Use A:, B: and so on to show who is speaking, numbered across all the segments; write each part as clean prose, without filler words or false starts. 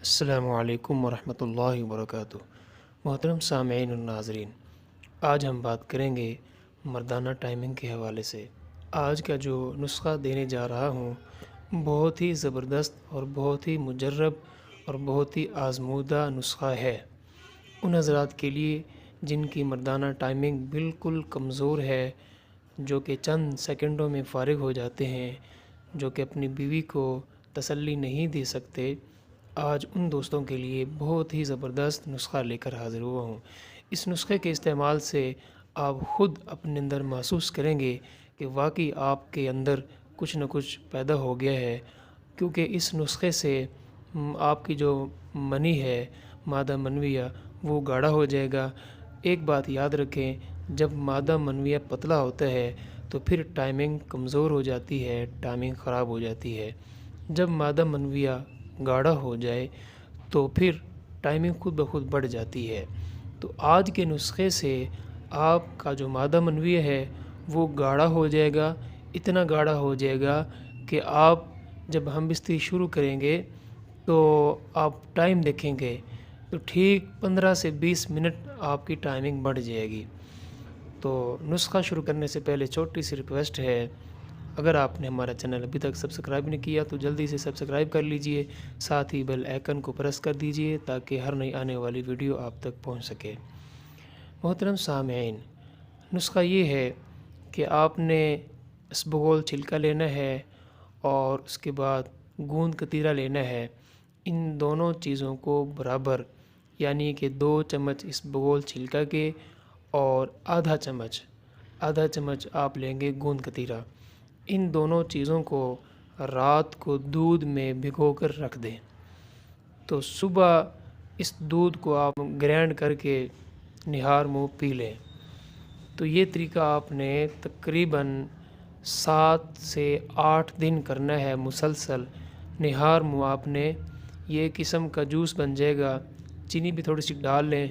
A: السلام علیکم ورحمۃ اللہ وبرکاتہ۔ محترم سامعین اور ناظرین، آج ہم بات کریں گے مردانہ ٹائمنگ کے حوالے سے۔ آج کا جو نسخہ دینے جا رہا ہوں بہت ہی زبردست اور بہت ہی مجرب اور بہت ہی آزمودہ نسخہ ہے ان حضرات کے لیے جن کی مردانہ ٹائمنگ بالکل کمزور ہے، جو کہ چند سیکنڈوں میں فارغ ہو جاتے ہیں، جو کہ اپنی بیوی کو تسلی نہیں دے سکتے۔ آج ان دوستوں کے لیے بہت ہی زبردست نسخہ لے کر حاضر ہوا ہوں۔ اس نسخے کے استعمال سے آپ خود اپنے اندر محسوس کریں گے کہ واقعی آپ کے اندر کچھ نہ کچھ پیدا ہو گیا ہے، کیونکہ اس نسخے سے آپ کی جو منی ہے، مادہ منویہ، وہ گاڑھا ہو جائے گا۔ ایک بات یاد رکھیں، جب مادہ منویہ پتلا ہوتا ہے تو پھر ٹائمنگ کمزور ہو جاتی ہے، ٹائمنگ خراب ہو جاتی ہے۔ جب مادہ منویہ گاڑھا ہو جائے تو پھر ٹائمنگ خود بخود بڑھ جاتی ہے۔ تو آج کے نسخے سے آپ کا جو مادہ منویہ ہے وہ گاڑھا ہو جائے گا، اتنا گاڑھا ہو جائے گا کہ آپ جب ہم بستری شروع کریں گے تو آپ ٹائم دیکھیں گے تو ٹھیک 15 سے 20 منٹ آپ کی ٹائمنگ بڑھ جائے گی۔ تو نسخہ شروع کرنے سے پہلے چھوٹی سی ریکویسٹ ہے، اگر آپ نے ہمارا چینل ابھی تک سبسکرائب نہیں کیا تو جلدی سے سبسکرائب کر لیجئے، ساتھ ہی بیل آئیکن کو پریس کر دیجئے تاکہ ہر نئی آنے والی ویڈیو آپ تک پہنچ سکے۔ محترم سامعین، نسخہ یہ ہے کہ آپ نے اسبغول چھلکا لینا ہے اور اس کے بعد گوند کتیرا لینا ہے۔ ان دونوں چیزوں کو برابر، یعنی کہ 2 چمچ اسبغول چھلکا کے اور آدھا چمچ آپ لیں گے گوند کتیرا۔ ان دونوں چیزوں کو رات کو دودھ میں بھگو کر رکھ دیں، تو صبح اس دودھ کو آپ گرینڈ کر کے نہار منہ پی لیں۔ تو یہ طریقہ آپ نے تقریباً 7 سے 8 دن کرنا ہے مسلسل۔ نہار منہ آپ نے یہ قسم کا جوس بن جائے گا، چینی بھی تھوڑی سی ڈال لیں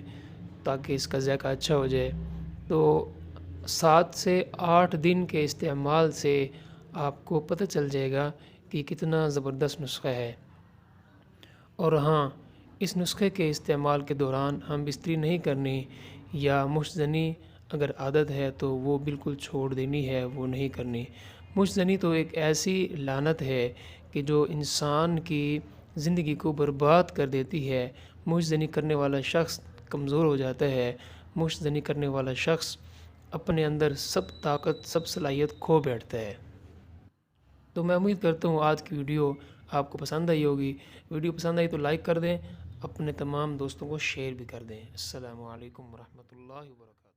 A: تاکہ اس کا ذائقہ اچھا ہو جائے۔ تو 7 سے 8 دن کے استعمال سے آپ کو پتہ چل جائے گا کہ کتنا زبردست نسخہ ہے۔ اور ہاں، اس نسخے کے استعمال کے دوران ہم بستری نہیں کرنی، یا مشت زنی اگر عادت ہے تو وہ بالکل چھوڑ دینی ہے، وہ نہیں کرنی۔ مشت زنی تو ایک ایسی لعنت ہے کہ جو انسان کی زندگی کو برباد کر دیتی ہے۔ مشت زنی کرنے والا شخص کمزور ہو جاتا ہے، مشت زنی کرنے والا شخص اپنے اندر سب طاقت، سب صلاحیت کھو بیٹھتا ہے۔ تو میں امید کرتا ہوں آج کی ویڈیو آپ کو پسند آئی ہوگی۔ ویڈیو پسند آئی تو لائک کر دیں، اپنے تمام دوستوں کو شیئر بھی کر دیں۔ السلام علیکم ورحمۃ اللہ وبرکاتہ۔